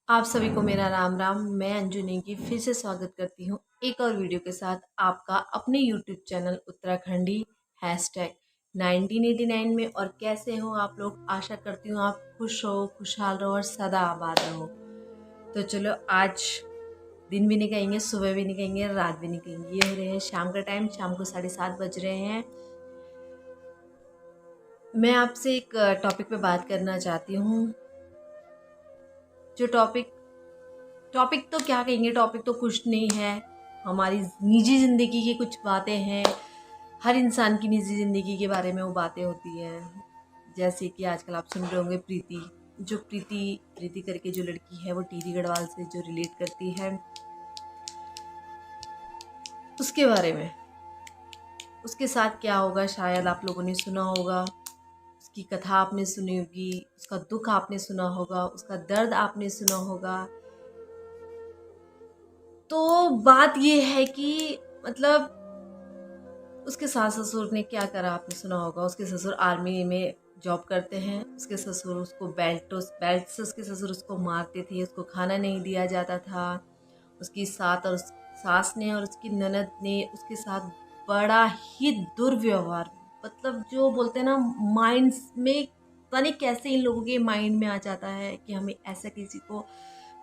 आप सभी को मेरा राम राम। मैं अंजू नेगी फिर से स्वागत करती हूँ एक और वीडियो के साथ आपका अपने यूट्यूब चैनल उत्तराखंडी हैशटैग 1989 में। और कैसे हो आप लोग? आशा करती हूँ आप खुश हो, खुशहाल रहो और सदा आबाद रहो। तो चलो, आज दिन भी नहीं कहेंगे, सुबह भी नहीं कहेंगे, रात भी नहीं कहेंगे, ये हो रहे हैं शाम का टाइम। शाम को 7:30 बज रहे हैं। मैं आपसे एक टॉपिक पे बात करना चाहती हूँ। जो टॉपिक तो क्या कहेंगे, टॉपिक तो कुछ नहीं है, हमारी निजी ज़िंदगी की कुछ बातें हैं। हर इंसान की निजी ज़िंदगी के बारे में वो बातें होती हैं। जैसे कि आजकल आप सुन रहे होंगे प्रीति करके जो लड़की है, वो टीटी गढ़वाल से जो रिलेट करती है, उसके बारे में। उसके साथ क्या होगा शायद आप लोगों ने सुना होगा, उसकी कथा आपने सुनी होगी, उसका दुख आपने सुना होगा, उसका दर्द आपने सुना होगा। तो बात ये है कि मतलब उसके सास ससुर ने क्या करा आपने सुना होगा। उसके ससुर आर्मी में जॉब करते हैं। उसके ससुर उसको बेल्ट से उसके ससुर उसको मारते थे, उसको खाना नहीं दिया जाता था। उसकी सास ने और उसकी ननद ने उसके साथ बड़ा ही दुर्व्यवहार, मतलब जो बोलते हैं ना, माइंड में पता नहीं कैसे इन लोगों के माइंड में आ जाता है कि हमें ऐसा किसी को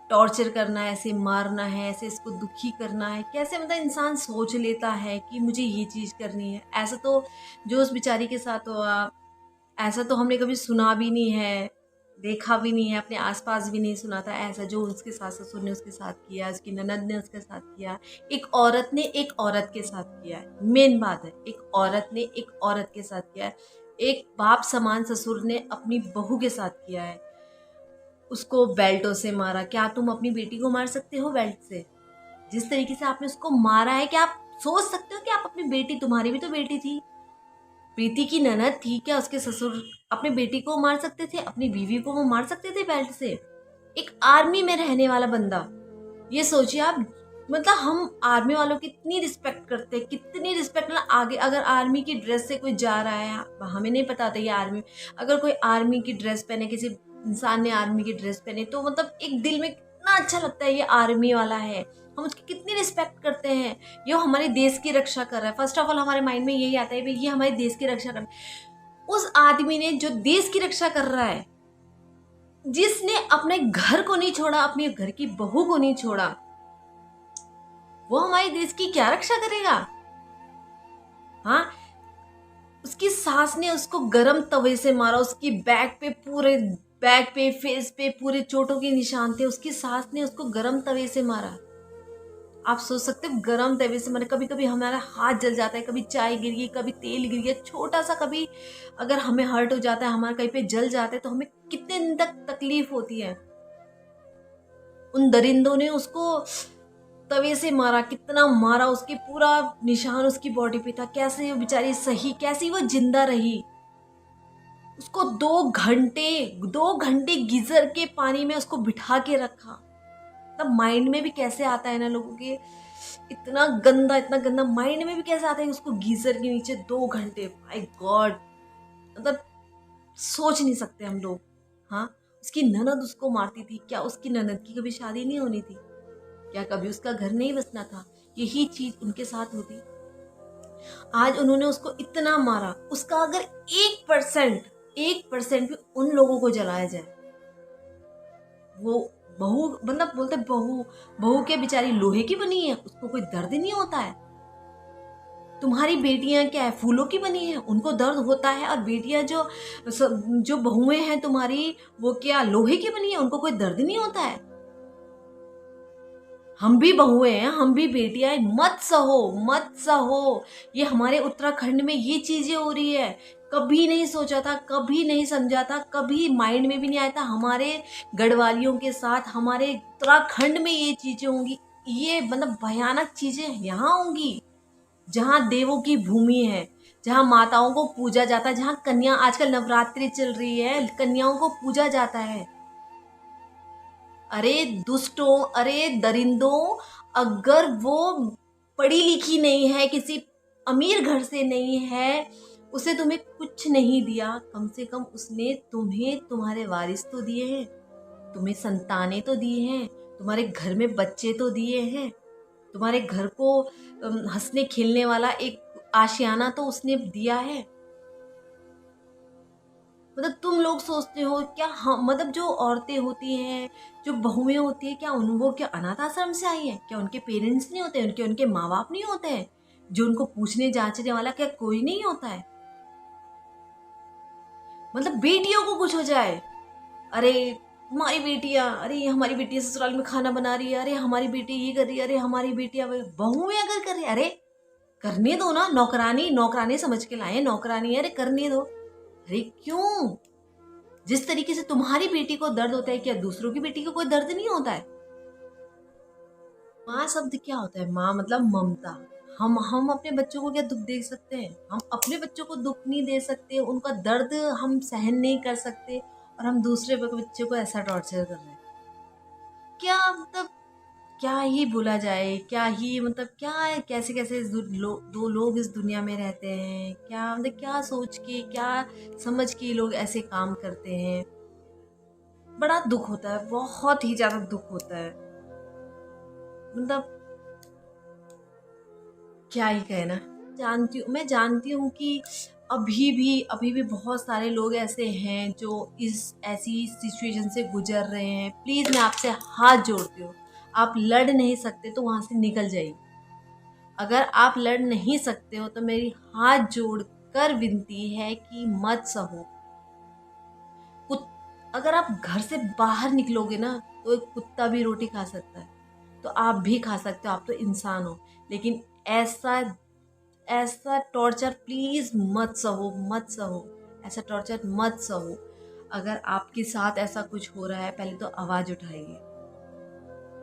टॉर्चर करना है, ऐसे मारना है, ऐसे इसको दुखी करना है। कैसे मतलब इंसान सोच लेता है कि मुझे ये चीज़ करनी है। ऐसा तो जो उस बेचारी के साथ हुआ, ऐसा तो हमने कभी सुना भी नहीं है, देखा भी नहीं है, अपने आसपास भी नहीं सुना था ऐसा जो उसके सास ससुर ने उसके साथ किया, उसकी ननद ने उसके साथ किया, एक औरत ने एक औरत के साथ किया है। मेन बात है, एक औरत ने एक औरत के साथ किया है। एक बाप समान ससुर ने अपनी बहू के साथ किया है, उसको बेल्टों से मारा। क्या तुम अपनी बेटी को मार सकते हो बेल्ट से? जिस तरीके से आपने उसको मारा है, क्या आप सोच सकते हो कि आप अपनी बेटी, तुम्हारी भी तो बेटी थी, प्रीति की ननद थी, क्या उसके ससुर अपनी बेटी को मार सकते थे? अपनी बीवी को वो मार सकते थे बेल्ट से? एक आर्मी में रहने वाला बंदा, ये सोचिए आप। मतलब हम आर्मी वालों की इतनी रिस्पेक्ट करते हैं, कितनी रिस्पेक्ट। ना आगे अगर आर्मी की ड्रेस से कोई जा रहा है, हमें नहीं पता था ये आर्मी, अगर कोई आर्मी की ड्रेस पहने, किसी इंसान ने आर्मी की ड्रेस पहने, तो मतलब एक दिल में कितना अच्छा लगता है, ये आर्मी वाला है, हम उसकी कितनी रिस्पेक्ट करते हैं, ये हमारे देश की रक्षा कर रहा है। फर्स्ट ऑफ ऑल हमारे माइंड में यही आता है भाई ये हमारे देश की रक्षा कर रहा है। उस आदमी ने जो देश की रक्षा कर रहा है, जिसने अपने घर को नहीं छोड़ा, अपने घर की बहू को नहीं छोड़ा, वो हमारे देश की क्या रक्षा करेगा? हाँ, उसकी सास ने उसको गरम तवे से मारा, उसकी बैक पे फेस पे पूरे चोटों के निशान थे। उसकी सास ने उसको गरम तवे से मारा। आप सोच सकते हो, गरम तवे से मारे। कभी कभी हमारा हाथ जल जाता है, कभी चाय गिर गई, कभी तेल गिर गया, छोटा सा कभी अगर हमें हर्ट हो जाता है, हमारा कहीं पे जल जाता है, तो हमें कितने दिन तक तकलीफ होती है। उन दरिंदों ने उसको तवे से मारा, कितना मारा, उसके पूरा निशान उसकी बॉडी पे था। कैसे वो बेचारी सही, कैसी वो जिंदा रही? उसको 2 घंटे गीजर के पानी में उसको बिठा के रखा। तब माइंड में भी कैसे आता है ना लोगों के, इतना गंदा माइंड में भी कैसे आता है उसको गीजर के नीचे 2 घंटे। माय गॉड, मतलब सोच नहीं सकते हम लोग। हाँ, उसकी ननद उसको मारती थी, क्या उसकी ननद की कभी शादी नहीं होनी थी? क्या कभी उसका घर नहीं बसना था? यही चीज उनके साथ होती। आज उन्होंने उसको इतना मारा, उसका अगर 1% भी उन लोगों को जलाया जाए, वो बहू, मतलब बोलते बहू, बहू के बेचारी लोहे की बनी है, उसको कोई दर्द नहीं होता है। तुम्हारी बेटियां क्या है, फूलों की बनी है, उनको दर्द होता है। और बेटियां जो बहुएं हैं तुम्हारी, वो क्या लोहे की बनी है, उनको कोई दर्द नहीं होता है। हम भी बहुएं हैं, हम भी बेटियां हैं, मत सहो, मत सहो। ये हमारे उत्तराखंड में ये चीजें हो रही है। कभी नहीं सोचा था, कभी नहीं समझा था, कभी माइंड में भी नहीं आया था हमारे गढ़वालियों के साथ, हमारे उत्तराखंड में ये चीजें होंगी। ये मतलब भयानक चीजें यहाँ होंगी, जहाँ देवों की भूमि है, जहाँ माताओं को पूजा जाता है, जहाँ कन्या, आजकल नवरात्रि चल रही है, कन्याओं को पूजा जाता है। अरे दुष्टों, अरे दरिंदों, अगर वो पढ़ी लिखी नहीं है, किसी अमीर घर से नहीं है, उसे तुम्हें कुछ नहीं दिया, कम से कम उसने तुम्हें तुम्हारे वारिस तो दिए हैं। तुम्हें संतानें तो दी हैं, तुम्हारे घर में बच्चे तो दिए हैं, तुम्हारे घर को हंसने खेलने वाला एक आशियाना तो उसने दिया है। मतलब तुम लोग सोचते हो क्या हम, मतलब जो औरतें होती हैं, जो बहुएं होती हैं, क्या उन वो क्या अनाथ आश्रम से आई हैं? क्या उनके पेरेंट्स नहीं होते? उनके उनके माँ बाप नहीं होते हैं जो उनको पूछने जांचने वाला? क्या कोई नहीं होता है? मतलब बेटियों को कुछ हो जाए, अरे हमारी बेटियां, अरे ये हमारी बेटी ससुराल में खाना बना रही है, अरे हमारी बेटी ये कर रही है, अरे हमारी बेटियां बहुएं अगर कर रही है, अरे करने दो ना। नौकरानी नौकरानी समझ के लाए, नौकरानी है, अरे करने दो। अरे क्यों? जिस तरीके से तुम्हारी बेटी को दर्द होता है, क्या दूसरों की बेटी को कोई दर्द नहीं होता है? माँ शब्द क्या होता है? माँ मतलब ममता। हम अपने बच्चों को क्या दुख दे सकते हैं? हम अपने बच्चों को दुख नहीं दे सकते, उनका दर्द हम सहन नहीं कर सकते, और हम दूसरे बच्चों को ऐसा टॉर्चर कर रहे हैं। क्या मतलब, क्या ही बोला जाए, क्या ही मतलब, क्या है, कैसे कैसे दो लोग इस दुनिया में रहते हैं, क्या मतलब, क्या सोच के, क्या समझ के ये लोग ऐसे काम करते हैं। बड़ा दुख होता है, बहुत ही ज्यादा दुख होता है। मतलब क्या ही कहना। मैं जानती हूँ कि अभी भी बहुत सारे लोग ऐसे हैं जो इस ऐसी सिचुएशन से गुजर रहे हैं। प्लीज मैं आपसे हाथ जोड़ती हूँ, आप लड़ नहीं सकते तो वहां से निकल जाइए। अगर आप लड़ नहीं सकते हो तो मेरी हाथ जोड़कर विनती है कि मत सहो। कुत अगर आप घर से बाहर निकलोगे ना, तो एक कुत्ता भी रोटी खा सकता है, तो आप भी खा सकते हो, आप तो इंसान हो। लेकिन ऐसा ऐसा टॉर्चर प्लीज मत सहो, मत सहो। ऐसा टॉर्चर मत सहो। अगर आपके साथ ऐसा कुछ हो रहा है, पहले तो आवाज उठाइए।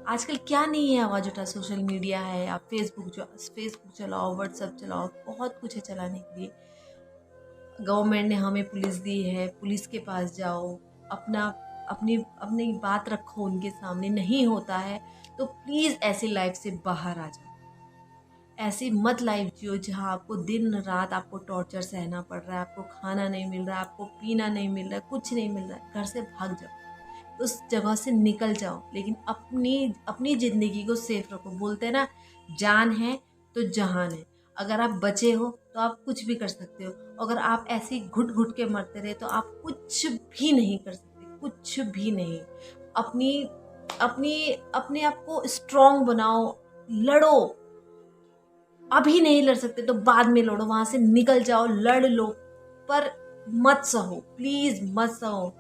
आजकल क्या नहीं है आवाज उठा, सोशल मीडिया है, आप फेसबुक चलाओ, व्हाट्सएप चलाओ, बहुत कुछ है चलाने के लिए। गवर्नमेंट ने हमें पुलिस दी है, पुलिस के पास जाओ, अपना अपनी अपनी बात रखो उनके सामने। नहीं होता है तो प्लीज ऐसी लाइफ से बाहर आ जाओ। ऐसी मत लाइफ जियो जहाँ आपको दिन रात आपको टॉर्चर सहना पड़ रहा है, आपको खाना नहीं मिल रहा है, आपको पीना नहीं मिल रहा है, कुछ नहीं मिल रहा है। घर से भाग जाओ, उस जगह से निकल जाओ, लेकिन अपनी अपनी जिंदगी को सेफ रखो। बोलते हैं ना, जान है तो जहान है। अगर आप बचे हो तो आप कुछ भी कर सकते हो। अगर आप ऐसे ही घुट घुट के मरते रहे तो आप कुछ भी नहीं कर सकते, कुछ भी नहीं। अपनी अपनी अपने आप को स्ट्रांग बनाओ, लड़ो। अभी नहीं लड़ सकते तो बाद में लड़ो, वहां से निकल जाओ, लड़ लो, पर मत सहो, प्लीज मत सहो।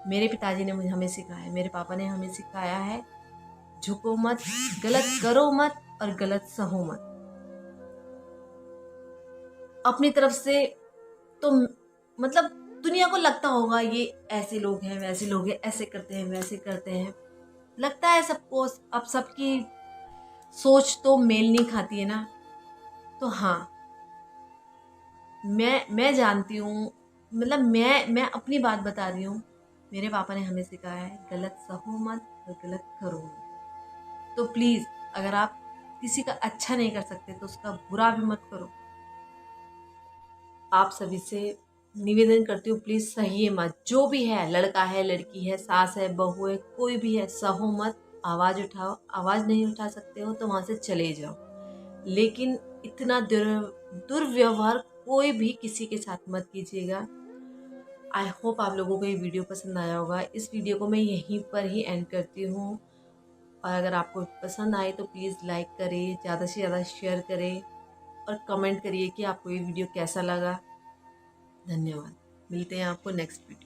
मेरे पिताजी ने मुझे हमें सिखाया है, मेरे पापा ने हमें सिखाया है, झुको मत, गलत करो मत, और गलत सहो मत। अपनी तरफ से तो मतलब दुनिया को लगता होगा ये ऐसे लोग हैं, वैसे लोग हैं, ऐसे करते हैं, वैसे करते हैं, लगता है सबको। अब सबकी सोच तो मेल नहीं खाती है ना। तो हाँ, मैं जानती हूँ, मतलब मैं अपनी बात बता रही हूँ। मेरे पापा ने हमें सिखाया है, गलत सहो मत और गलत करो मत। तो प्लीज, अगर आप किसी का अच्छा नहीं कर सकते तो उसका बुरा भी मत करो। आप सभी से निवेदन करती हूँ, प्लीज सहिए मत। जो भी है, लड़का है, लड़की है, सास है, बहू है, कोई भी है, सहो मत। आवाज उठाओ, आवाज नहीं उठा सकते हो तो वहां से चले जाओ, लेकिन इतना दुर्व्यवहार कोई भी किसी के साथ मत कीजिएगा। आई होप आप लोगों को ये वीडियो पसंद आया होगा। इस वीडियो को मैं यहीं पर ही एंड करती हूँ, और अगर आपको पसंद आए तो प्लीज़ लाइक करें, ज़्यादा से ज़्यादा शेयर करें, और कमेंट करिए कि आपको ये वीडियो कैसा लगा। धन्यवाद। मिलते हैं आपको नेक्स्ट वीडियो।